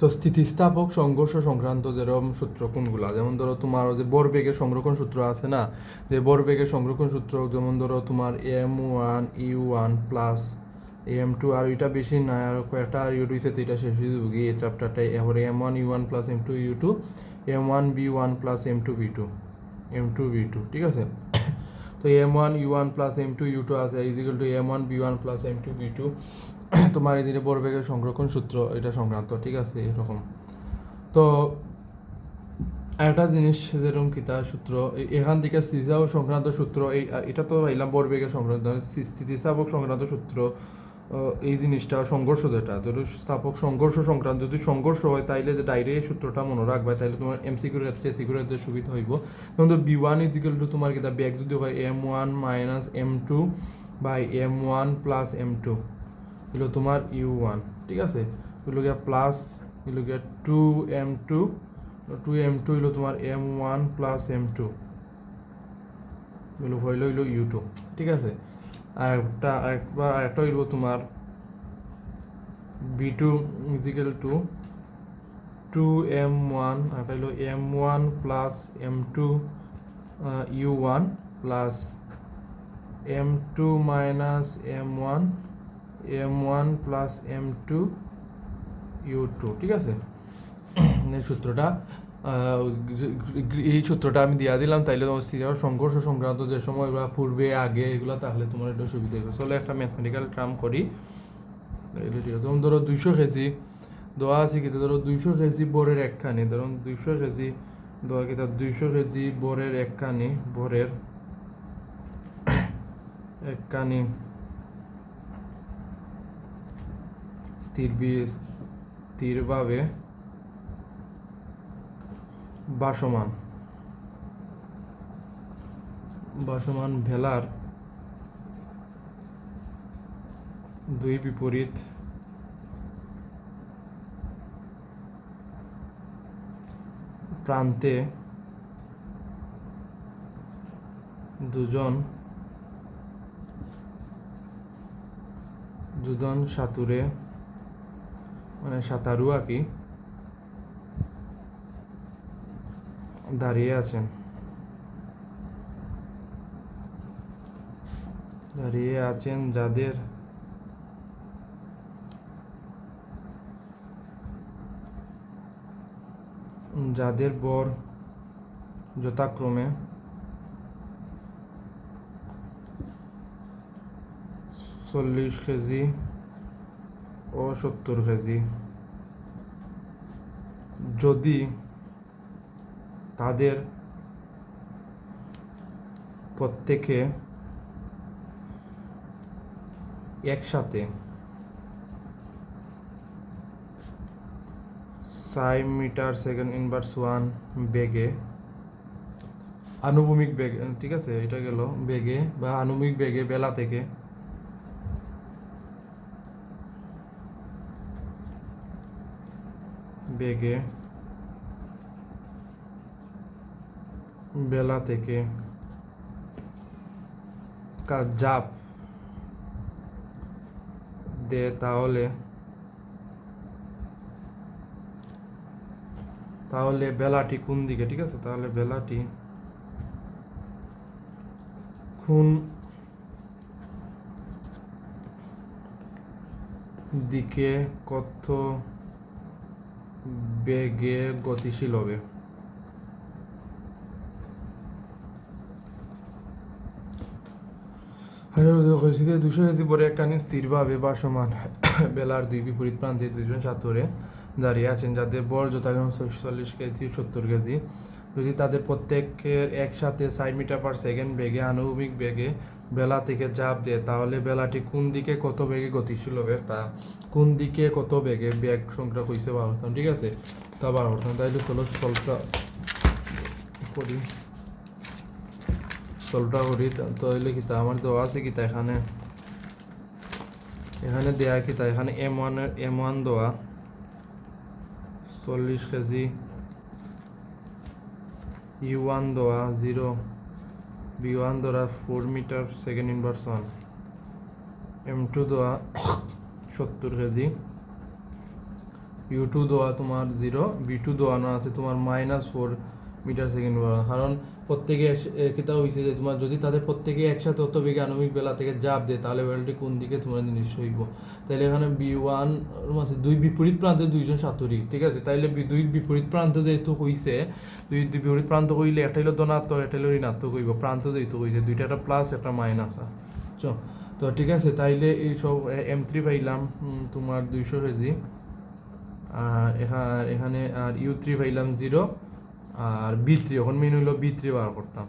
তো স্থিতিস্থাপক সংঘর্ষ সংক্রান্ত যেরকম সূত্র কোনগুলা, যেমন ধরো তোমার যে ভরবেগের সংরক্ষণ সূত্র আছে না, যে ভরবেগের সংরক্ষণ সূত্র, যেমন ধরো তোমার m1 u1 প্লাস m2, আর এটা বেশি না, আর কয়েকটা আর ইউ রয়েছে, তো এটা শেষ হয়ে যাবে এই চ্যাপ্টারটাই। এরপরে m1u1 plus m2u2, m1b1 plus m2b2, ঠিক আছে। তো m1u1 প্লাস m2u2 আছে is equal two m1b1 plus m2b2, তোমার এই যে ভরবেগের সংরক্ষণ সূত্র এটা সংক্রান্ত, ঠিক আছে এরকম। তো একটা জিনিস যেরকম কিতা সূত্র এখান থেকে স্থিতিস্থাপক সংক্রান্ত সূত্র, এটা তো এলাম ভরবেগের সংক্রান্ত, স্থিতিস্থাপক সংক্রান্ত সূত্র এই জিনিসটা সংঘর্ষ, যেটা যদি স্থাপক সংঘর্ষ সংক্রান্ত যদি সংঘর্ষ হয় তাইলে যে ডাইরেক্ট সূত্রটা মনে রাখবে, তাইলে তোমার এমসিকিউর ক্ষেত্রে এসিকিউর ক্ষেত্রে সুবিধা হইব। যেমন তো বি1 ইজিক্যাল টু তোমার কিতা ব্যাগ যদি হয় m1 minus m2 by m1 plus m2, হলো তোমার u1, ঠিক আছে। হইল গিয়া প্লাস হইল গিয়া 2m2 হইল তোমার m1 প্লাস m2 হইল u2, ঠিক আছে। আরেকটা হইল তোমার b2 ইজিক্যাল টু 2m1, আরেকটা হইল m1 plus m2 u1 plus m2 minus m1 plus m2 u2, ঠিক আছে। এই সূত্রটা আমি দিয়া দিলাম, তাইলে সংঘর্ষ সংক্রান্ত যে সময় বা পূর্বে আগে এগুলো, তাহলে তোমার এটা সুবিধা হবে। চলো একটা ম্যাথমেটিক্যাল টার্ম করি। যেমন ধরো 200 কেজি দেওয়া আছে, কিন্তু ধরো 200 কেজি বরের একখানি, ধরুন 200 কেজি দেওয়া, কিন্তু 200 কেজি বরের একখানি স্থিরভাবে ভাসমান ভেলার দুই বিপরীত প্রান্তে দুজন সাঁতারু আর কি দাঁড়িয়ে আছেন, যাদের বর যথাক্রমে 40 কেজি ও 70 কেজি, যদি তাদের প্রত্যেকে একসাথে 60 মিটার সেকেন্ড ইনভার্স 1 বেগে, আনুভূমিক বেগে, ঠিক আছে, এটা গেল বেগে বা আনুভূমিক বেগে বেলা থেকে ঝাঁপ দেয়, তাহলে বেলাটি কোন দিকে, ঠিক আছে, তাহলে বেলাটি কোন দিকে কত বেগে গতিশীল হবে। দুশো কেজি পরে একখানি স্থিরভাবে ভাসমান বেলার দুই বিপরীত প্রান্তে দুজন ছাত্রে দাঁড়িয়ে আছেন, যাদের বর যথাক্রমে 40 কেজি 70 কেজি, যদি তাদের প্রত্যেকের একসাথে 60 মিটার পার সেকেন্ড বেগে আনুভূমিক বেগে বেলা থেকে ঝাঁপ দেয়, তাহলে বেলাটি কোন দিকে কত বেগে গতিশীল হবে। তা কোন দিকে কত বেগে, বেগ সংখ্যা হয়েছে 12, ঠিক আছে, তা 12। তাইলে চলো সলভটা করি। তো হইলে কিতা আমার দেওয়া আছে কিতা, এখানে দেয়া কিতা, এখানে m1 দেওয়া 40 কেজি, u1 দেওয়া 0, b1 দেওয়া 4 মিটার সেকেন্ড ইনভার্স 1, m2 দেওয়া 70 কেজি, U2 দেওয়া তোমার 0, V2 দেওয়ানো আছে তোমার -4 মিটার সেকেন্ড, কারণ প্রত্যেকে কিতা হয়েছে যে তোমার যদি তাদের প্রত্যেকে একসাথে অত বেগে আণবিক বেলা থেকে চাপ দেয় তাহলে বেলটি কোন দিকে তোমার জিনিস হইব। তাইলে এখানে B1 মাঝে দুই বিপরীত প্রান্তে দুইজন সাঁতুরি, ঠিক আছে, তাইলে দুই বিপরীত প্রান্ত যেহেতু হইছে, দুই বিপরীত প্রান্ত হইলে একটা হইলো ধনাত্মক একটা হইলো ঋণাত্মক হইব, প্রান্ত যেহেতু হইছে দুইটা, একটা প্লাস একটা মাইনাস আছে। তো ঠিক আছে, তাইলে এই সব M3 পাইলাম তোমার 200 কেজি, আর এখানে আর U3 পাইলাম 0, আর B3 এখন মেন হইলো B3 বার করতাম।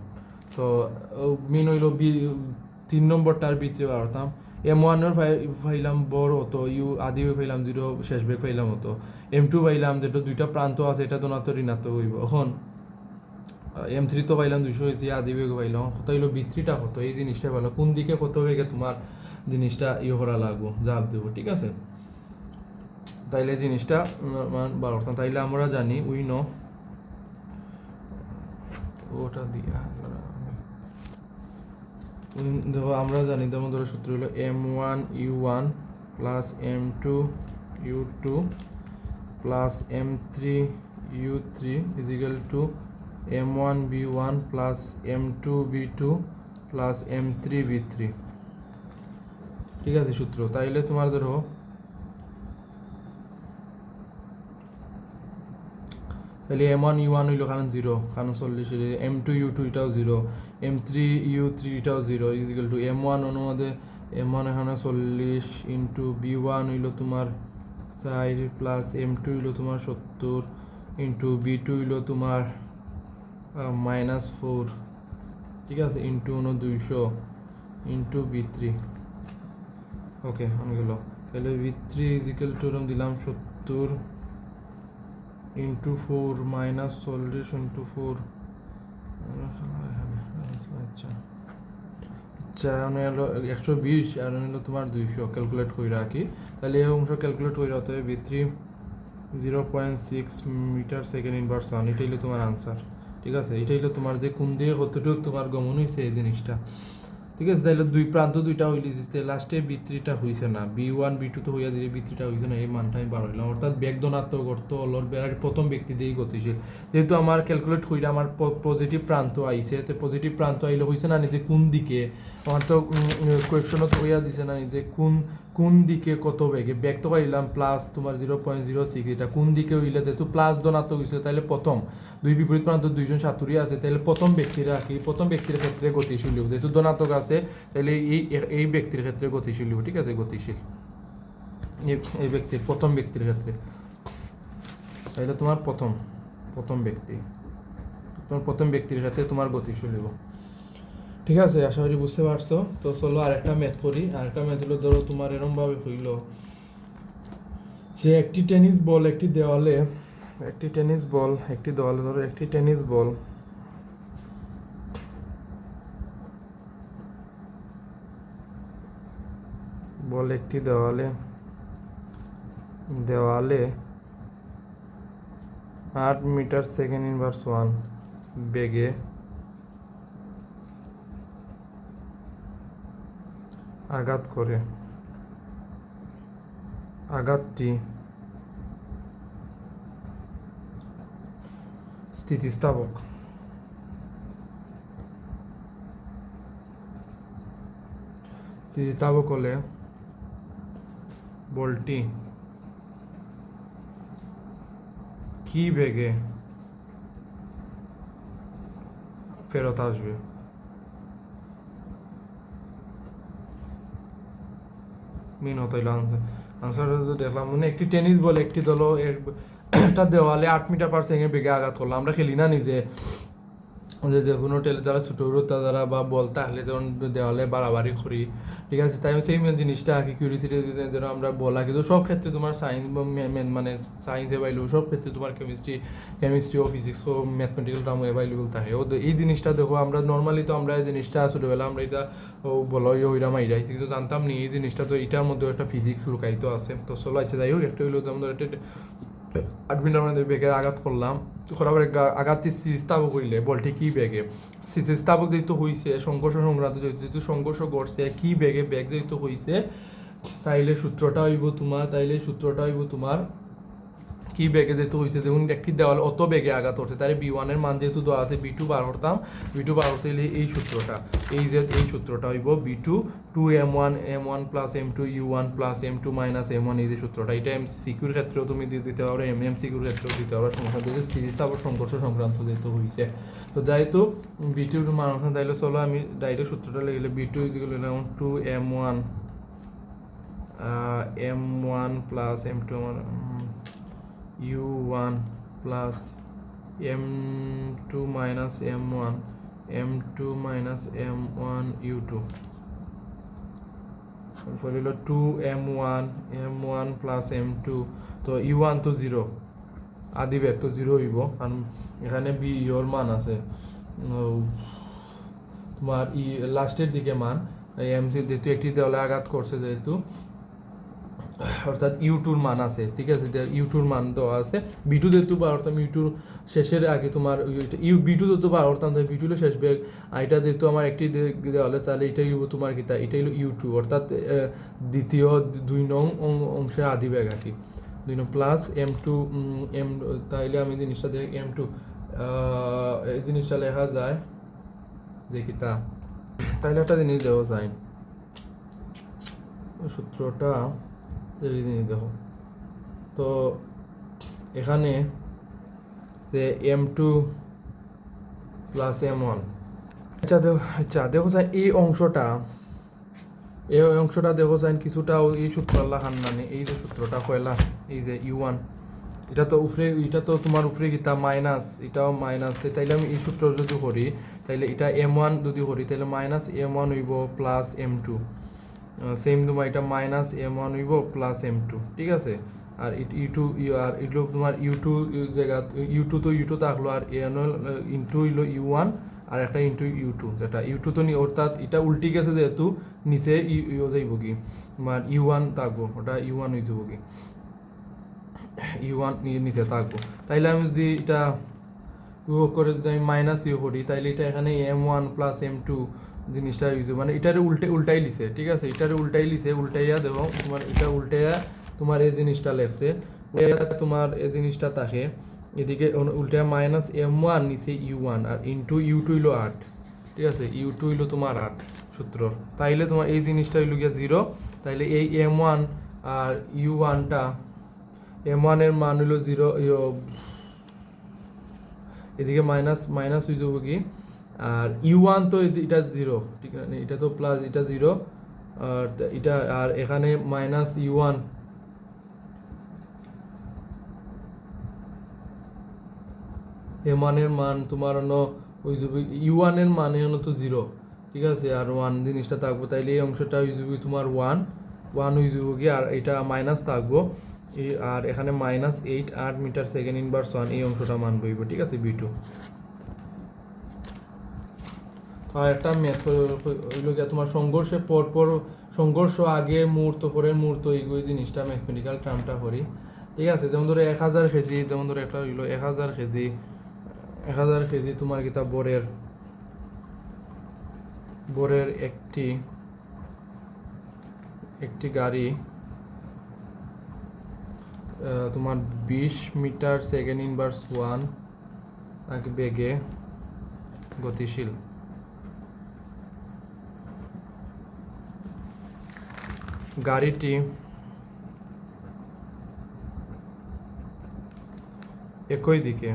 তো মেন হইলো 3 নম্বরটা আর B3 বার করতাম। M1 এর পাইলাম বড় হতো, আদি পাইলাম 0, শেষ বেগ পাইলাম হতো। M2 পাইলাম যেটা দুইটা প্রান্ত আছে, এটা ধনাত্মক ঋণাত্মক হইব। এখন M3 তো পাইলাম 200 কেজি, আদি বেগ পাইলাম, কত হইলো B3টা কত, এই জিনিসটা ভালো কোন দিকে কত বেগে তোমার জিনিসটা করা লাগবো, জাপ দেবো, ঠিক আছে। তাইলে জিনিসটা বার করতাম, তাইলে আমরা জানি উই নো ওটা দিয়া দেখো আমরা জানি যেমন ধরো সূত্র হলো M1 U1 plus M2 U2 plus M3 U3 is equal to M1 B1 plus M2 B2 plus M3 B3, ঠিক আছে সূত্র। তাইলে তোমার ধরো তাহলে M1 U1 হইলো কারণ 0, কারণ 40, M2 U2 এটাও 0, M3 U3 এটাও 0 ইজিক্যাল টু M1 অনুমাদে M1 এখানে 40 ইন্টু B1 হইলো তোমার 4 প্লাস M2 হইলো তোমার 70 ইন্টু B2 হইলো তোমার -4, ঠিক আছে, ইন্টু 200 ইন্টু B3, ওকে অনেকগুলো। তাহলে B3 ইজিক্যাল টু দিলাম 70 ইন্টু 4 -40 ইন্টু 4, আচ্ছা হলো 120 আর হলো তোমার 200, ক্যালকুলেট করে রাখি। তাহলে এই অংশ ক্যালকুলেট করে হতে হবে B3 0.6 মিটার সেকেন্ড ইনভার্স 1, এটাই হলো তোমার আনসার, ঠিক আছে। এটাই হলো তোমার যে কোন দিকে কতটুকু তোমার গমন হয়েছে এই জিনিসটা, ঠিক আছে। তাহলে দুই প্রান্ত দুইটা হইলে লাস্টে B3টা হইছে না, B1 B2 তো হইয়া দিলে B3টা হইছে না, এই মানটা আমি বার হইলাম, অর্থাৎ বেগ ধনাত্মক অর্থ অলর বেড়ার প্রথম ব্যক্তি দিয়েই গতিশীল। যেহেতু আমার ক্যালকুলেট কইরা আমার পজিটিভ প্রান্ত আইছে, তো পজিটিভ প্রান্ত আইলে হইছে না নিজে কোন দিকে, আমার তো কোয়েকশনত হইয়া দিছে না নিজে কোন দিকে কত বেগে, বেগ তো পাইলাম প্লাস তোমার 0.06, এটা কোন দিকে হইলে যেহেতু প্লাস ধনাত্মক হইছে তাহলে প্রথম দুই বিপরীত প্রান্ত দুইজন সাঁতুরি আছে, তাহলে প্রথম ব্যক্তিরা কি প্রথম ব্যক্তির ক্ষেত্রে গতিশীল হইব, যেহেতু ধনাত্মক আছে তাহলে এই ব্যক্তির ক্ষেত্রে গতিশীল হইব, ঠিক আছে, গতিশীল এই ব্যক্তির প্রথম ব্যক্তির ক্ষেত্রে, তাহলে তোমার প্রথম ব্যক্তি তোমার প্রথম ব্যক্তির ক্ষেত্রে তোমার গতিশীল হইব, ঠিক আছে। আশা করি বুঝতে পারছো। তো চলো আরেকটা ম্যাথ করি। আরেকটা ম্যাথ হলো ধরো তোমার এরম ভাবে হইল যে একটি টেনিস বল একটি দেওয়ালে ধরো একটি টেনিস বল একটি দেওয়ালে 8 মিটার সেকেন্ড ইনভার্স 1 বেগে আঘাত করে, আঘাতটি স্থিতিস্থাপক হলে বলটি কি বেগে ফেরত আসবে। মেন হতো আনসার দেখলাম মানে একটি টেনিস বল একটি দল একটা দেওয়ালে 8 মিটার পার সেকেন্ড বেগে আঘাত করলাম। আমরা খেলি না নিজে যে কোনো টেলে যারা ছোটো তারা বা বল তাহলে যেমন দেওয়ালে বাড়াবাড়ি করি, ঠিক আছে। তাই সেই জিনিসটা আঁকি কিউরিসিটি যেন আমরা বলা, কিন্তু সব ক্ষেত্রে তোমার সায়েন্স বা মানে সায়েন্স অ্যাভাইলেবল, সব ক্ষেত্রে তোমার কেমিস্ট্রি ও ফিজিক্স ও ম্যাথমেটিক্যাল টার্ম অ্যাভাইলেবল থাকে। ও এই জিনিসটা দেখো আমরা নর্মালি তো আমরা এই জিনিসটা ছোটোবেলা আমরা এটা বলো ওইরা মাইরাই, কিন্তু জানতাম নি এই জিনিসটা তো এটার মধ্যে একটা ফিজিক্স লুকাইতো আছে। তো চলো আচ্ছা যাই হোক, একটা হইলো যেমন একটা 8 মিটার মধ্যে বেগে আঘাত করলাম, করার আঘাতটি স্থিতিস্থাপক হইলে বলটি কি বেগে স্থিতিস্থাপক যেহেতু হইছে সংঘর্ষ সংক্রান্ত যেহেতু সংঘর্ষ ঘটছে কি বেগে বেগ যেহেতু হইছে, তাইলে সূত্রটা হইব তোমার কি বেগে যেহেতু হয়েছে দেখুন একটি দেওয়াল অত বেগে আঘাত করছে তাই B1 এর মান যেহেতু দেওয়া আছে B2 বার করতাম B2 বার করতে গেলে এই সূত্রটা এই সূত্রটা হইব B2 2m1 plus M2 U1 plus M2 minus M1 এই যে সূত্রটা এটা MCQর ক্ষেত্রেও তুমি দিতে পারো MCQর ক্ষেত্রেও দিতে পারো সমস্যা যেহেতু সিরিজ আবার সংঘর্ষ সংক্রান্ত যেহেতু হয়েছে তো যেহেতু B2 এর মান তাইলে চলো আমি ডাইরেক্ট সূত্রটা লিখলে B2 2m1 M1 plus M2 U1 plus M2 minus M1 M2 minus M1 U2 তারপরে হলো 2M1 M1 plus M2 তো U1 তো 0 আদি বেগ তো 0 হইব কারণ এখানে B এর মান আছে তোমার লাস্টের দিকে মান MC যেহেতু একটি দেওয়ালে আঘাত করছে যেহেতু অর্থাৎ ইউটুর মান আছে ঠিক আছে ইউটুর মান দেওয়া আছে B2 যেহেতু বা অর্থাৎ ইউটুর শেষের আগে তোমার B2 যেহেতু বা অর্থাৎ B2 হলো শেষ বেগ আর এটা যেহেতু আমার একটি দেওয়ালে তাহলে এটাই হইব তোমার কিতা এটাই হলো U2 অর্থাৎ দ্বিতীয় 2 নং অংশে আদি বেগ আর কি 2 নং প্লাস M2 M তাইলে আমি জিনিসটা দেখি M2 এই জিনিসটা লেখা যায় যে কিতা তাইলে একটা জিনিস দেওয়া যায় সূত্রটা দেখো তো এখানে যে M2 প্লাস M1 আচ্ছা দেখো স্যার এই অংশটা দেখো স্যার কিছুটা এই সূত্র লাগান মানে এই যে সূত্রটা কয়লা এই যে U1 এটা তো তোমার উপরে গীতা মাইনাস এটাও মাইনাস তাইলে আমি এই সূত্র যদি করি তাইলে এটা M1 যদি করি তাহলে মাইনাস M1 হইব প্লাস M2 সেম তোমার এটা মাইনাস M1 হইব প্লাস M2 ঠিক আছে আর U2 আর এগুলো তোমার U2 জায়গা U2 থাকলো আর ইন্টু হইলো U1 আর একটা ইন্টু U2 যেটা U2 তো অর্থাৎ এটা উল্টি গেছে যেহেতু নিচে যাইব কি তোমার U1 থাকবো ওটা U1 হয়ে যাব কি U1 নিচে থাকবো তাইলে আমি যদি এটা করে যদি আমি মাইনাস করি তাইলে এটা এখানে M1 প্লাস M2 জিনিসটা ইউজ মানে এটারে উল্টাই লিছে ঠিক আছে এটারে উল্টাই লিছে উল্টাইয়া দেবো তোমার এটা উল্টাইয়া তোমার এই জিনিসটা লেখছে তোমার এই জিনিসটা থাকে এদিকে উল্টাইয়া মাইনাস M1 নিচে U1 আর ইন্টু U2 হইলো 8 ঠিক আছে U2 হইলো তোমার 8 সূত্র তাইলে তোমার এই জিনিসটা হইলো গিয়া 0 তাইলে এই M1 আর U1টা M1 এর মান হইলো 0 এদিকে মাইনাস হয়ে যাবো কি আর U1 তো এটা 0 ঠিক আছে এটা তো প্লাস এটা 0 আর এটা আর এখানে মাইনাস U1 M1 এর মান তোমার হয়ে যাবে U1 এর মান হলো তো 0 ঠিক আছে আর 1 জিনিসটা থাকবো তাইলে এই অংশটা হয়ে যাবে তোমার 1 হয়ে যাবো কি আর এটা মাইনাস থাকবো আর এখানে মাইনাস 8 মিটার সেকেন্ড ইনভার্স 1 এই অংশটা মান বইব ঠিক আছে B2 আর একটা ম্যাথ হইল গিয়া তোমার সংঘর্ষের পর সংঘর্ষ আগে মুহূর্ত পরের মুহূর্ত এই জিনিসটা ম্যাথমেটিক্যাল টার্মটা করি ঠিক আছে যেমন ধরো 1000 কেজি যেমন ধরো একটা হইলো 1000 কেজি তোমার কিতা বরের একটি গাড়ি তোমার 20 মিটার সেকেন্ড ইনভার্স 1 বেগে গতিশীল গাড়িটি একই দিকে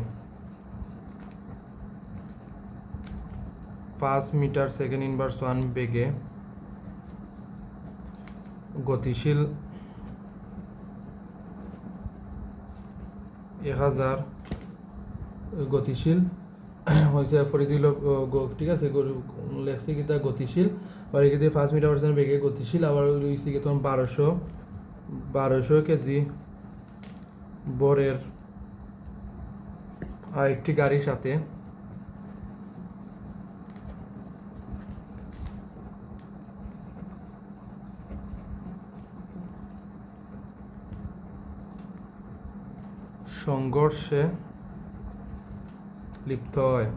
5 মিটার সেকেন্ড ইনভার্স 1 বেগে গতিশীল 1000 গতিশীল হয়েছে ফরিজিল ঠিক আছে লেখছি কি তা গতিশীল আর এদিকে 5 মিটার পার সেকেন্ড বেগে গতিশীল আবার রয়েছে কি তোমার 1200 কেজি বরের আর একটি গাড়ির সাথে সংঘর্ষে লিপ্ত হয়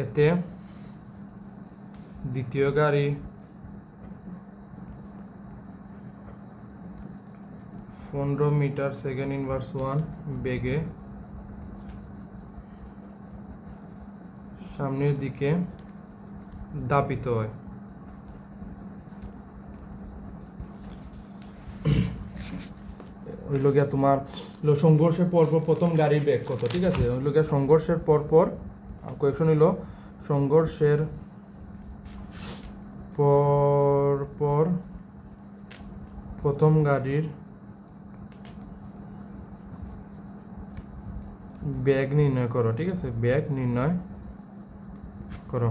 এতে দ্বিতীয় গাড়ি 15 মিটার সেকেন্ড ইনভার্স 1 বেগে সামনের দিকে দাপিত হয়। হইল গিয়া তোমার সংঘর্ষের পরপর প্রথম গাড়ির বেগ কত, ঠিক আছে? হইল গিয়া সংঘর্ষের পরপর কোয়েকশন হইল সংঘর্ষের পরপর প্রথম গাড়ির বেগ নির্ণয় করো, ঠিক আছে? বেগ নির্ণয় করো।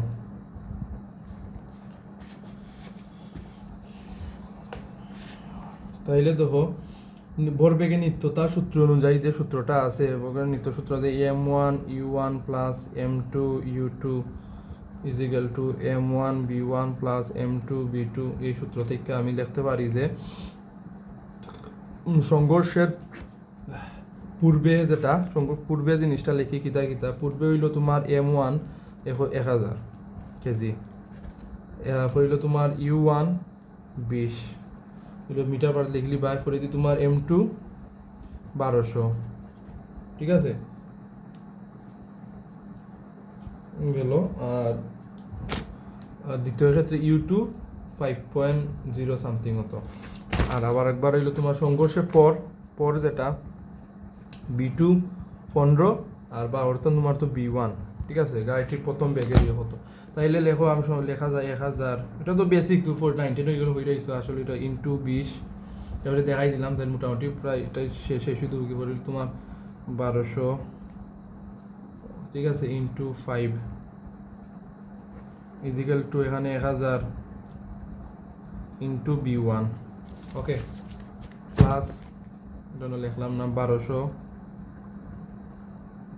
তাইলে দেখো ভরবেগের নিত্যতার সূত্র অনুযায়ী যে সূত্রটা আছে, নিত্য সূত্র যে m1 u1 plus m2 u2 is equal to m1 b1 plus m2 b2। এই সূত্র থেকে আমি লিখতে পারি যে সংঘর্ষের পূর্বে যেটা পূর্বে জিনিসটা লিখি কিতা কিতা, পূর্বে হইল তোমার m1 1000 কেজি, হইল তোমার u1 20 মিটার পার লিখলি বাই করে দি তোমার m2 1200, ঠিক আছে? গেল। আর দ্বিতীয় ক্ষেত্রে u2 5.0 সামথিং হতো। আর আবার একবার হইলো তোমার সংঘর্ষের পর যেটা b2 15 আর বা অর্থাৎ তোমার তো b1, ঠিক আছে? গাড়িটির প্রথম বেগে দিয়ে হতো। তাইলে লেখো আমি লেখা যায় 1000, এটা তো বেসিক 419 হয়ে গেল, হয়ে গেছে আসলে এটা ইন্টু 20, তারপরে দেখাই দিলাম। তাই মোটামুটি প্রায় এটাই শেষ শুধু কি বলি তোমার 1200, ঠিক আছে? ইন্টু 5 ইজিক্যাল টু এখানে 1000 ইন্টু b1, ওকে? প্লাস এটা লিখলাম না 1200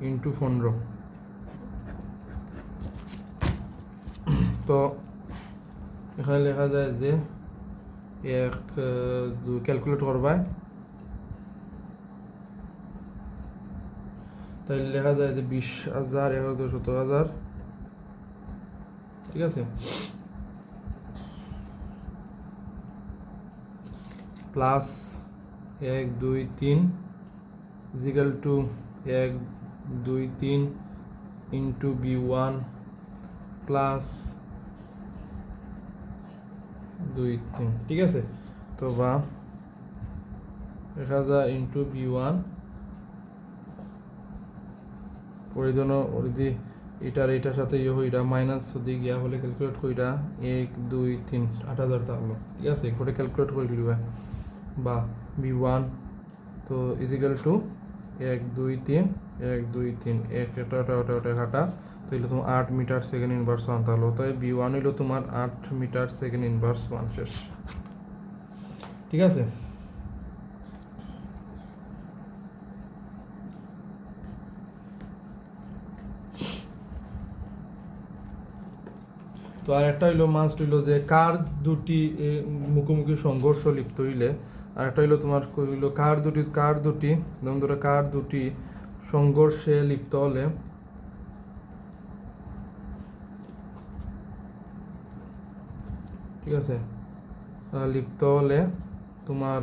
ইন্টু 15। তো এখানে লেখা যায় যে ক্যালকুলেট করবা, তাই লেখা যায় যে 20,000 17,000, ঠিক আছে? Plus 1 2 3 is equal to 1 2 3 into b1 plus 2 3, ঠিক আছে? তো বা 1000 ইন্টু b1 পরিধন ওরিদি এটার সাথে ইয়ে হইরা মাইনাস যদি গিয়া হলে ক্যালকুলেট কইরা 1 2 3 8000 থাকলো, ঠিক আছে? করে ক্যালকুলেট করে লিবা বা b1 তো ইজিক্যাল টু 1 2 3 1 2 3 এক এটা কাটা, তো হইলো তোমার 8 মিটার সেকেন্ড ইনভার্স 1 তাহলে তাই b1 হইলো তোমার 8 মিটার সেকেন্ড ইনভার্স 1 শেষ, ঠিক আছে? তো আর একটা হইলো মাস্ট হইলো যে কার দুটি মুখোমুখি সংঘর্ষ লিপ্ত হইলে, আর একটা হইলো তোমার হইলো কার দুটি যেমন ধরো কার দুটি সংঘর্ষে লিপ্ত হলে ঠিক আছে লিপ্ত হলে তোমার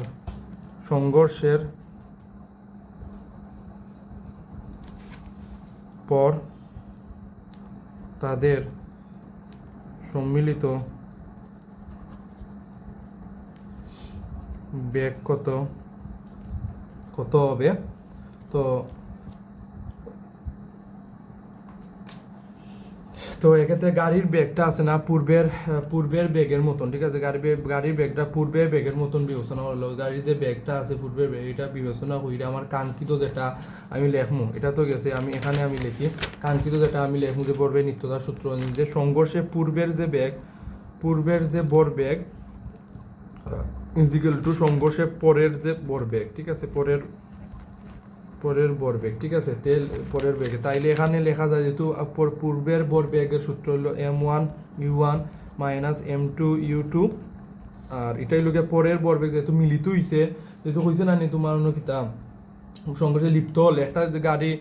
সংঘর্ষের পর তাদের সম্মিলিত বেগ কত হবে। তো এক্ষেত্রে গাড়ির বেগটা আছে না পূর্বের বেগের মতন, ঠিক আছে? গাড়ির বেগটা পূর্বের বেগের মতন বিবেচনা হলো, গাড়ির যে বেগটা আছে পূর্বের বেগ এটা বিবেচনা করি আমার কাঙ্ক্ষিত যেটা আমি লেখমু, এটা তো গেছে আমি এখানে আমি লিখি কাঙ্ক্ষিত যেটা আমি লেখমু যে ভরবেগ নিত্যতার সূত্র যে সংঘর্ষে পূর্বের যে ভরবেগ ইজিক্যাল টু সংঘর্ষের পরের যে ভরবেগ, ঠিক আছে? পরের ভরবেগ, ঠিক আছে? পরের বেগে তাইলে এখানে লেখা যায় যেহেতু পূর্বের ভরবেগের সূত্র হলো m1 u1 minus m2 u2, আর এটাই লোকে পরের ভরবেগ যেহেতু মিলিত হইছে না নি তোমার অন্য কিতাব সংঘর্ষে লিপ্ত হলে একটা গাড়ি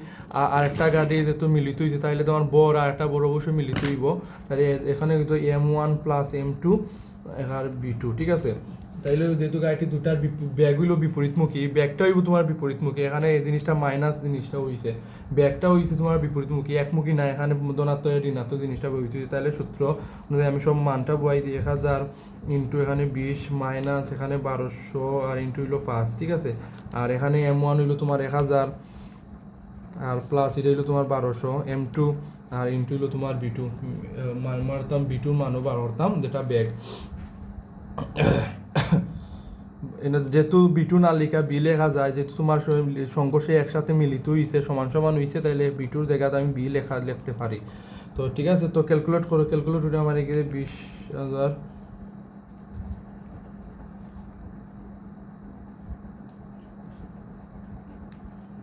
আর একটা গাড়ি যেহেতু মিলিত হয়েছে তাইলে তোমার বড় আর একটা বড় অবশ্যই মিলিত হইব, তাহলে এখানে কিন্তু m1 প্লাস m2 আর b2, ঠিক আছে? তাইলে যেহেতু গাড়িটি দুটার ব্যাগ হইলো বিপরীতমুখী, ব্যাগটা হইব তোমার বিপরীতমুখী, এখানে এই জিনিসটা মাইনাস জিনিসটা হইছে, ব্যাগটা হইছে তোমার বিপরীতমুখী, একমুখী না, এখানে ধনাত্মক ঋণাত্মক জিনিসটা হইতে হইছে। তাহলে সূত্র অনুযায়ী আমি সব মানটা বয়াই দিই, 1000 ইন্টু এখানে 20 মাইনাস এখানে 1200 আর ইন্টু হইলো 5, ঠিক আছে। আর এখানে M1 হইলো তোমার 1000 আর প্লাস এটা হইলো তোমার 1200, M2 আর ইন্টু হইলো তোমার B2 মান মারতাম, B2 মানও বার করতাম যেটা ব্যাগ। যেহেতু B2 না লেখা B লেখা যায়, যেহেতু তোমার সংঘর্ষে একসাথে মিলিত হইছে, সমান সমান হইছে, তাইলে B2 জায়গাতে আমি B লিখতে পারি। তো ঠিক আছে, তো ক্যালকুলেট করো, ক্যালকুলেট করে আমার এখানে 20,000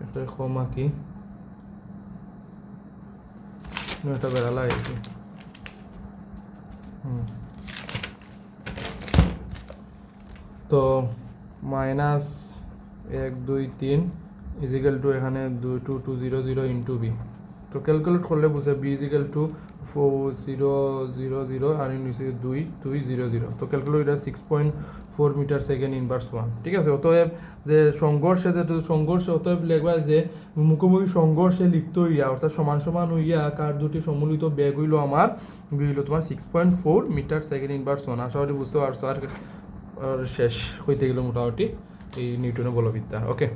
একটা কমা কি এটা বেড়ালা হয়েছে। তো মাইনাস 1 2 3 ইজিক্যাল টু এখানে 2200 ইন্টু বি। তো ক্যালকুলেট করলে বুঝে বি ইজিক্যাল টু 4000 আর ইন হচ্ছে 2200। তো ক্যালকুলেট 6.4 মিটার সেকেন্ড ইনভার্স 1, ঠিক আছে। অতএব যে সংঘর্ষে অতএব লেখবা যে মুখোমুখি সংঘর্ষে লিপ্ত হইয়া অর্থাৎ সমান সমান হইয়া কার দুটি সম্মিলিত বেগ হইল আমার বি হইল তোমার 6.4 মিটার সেকেন্ড ইনভার্স 1। আশা করি বুঝতে পারছো। আর শেষ হইতে গেল মোটামুটি এই নিউটনের বলবিদ্যা। ওকে।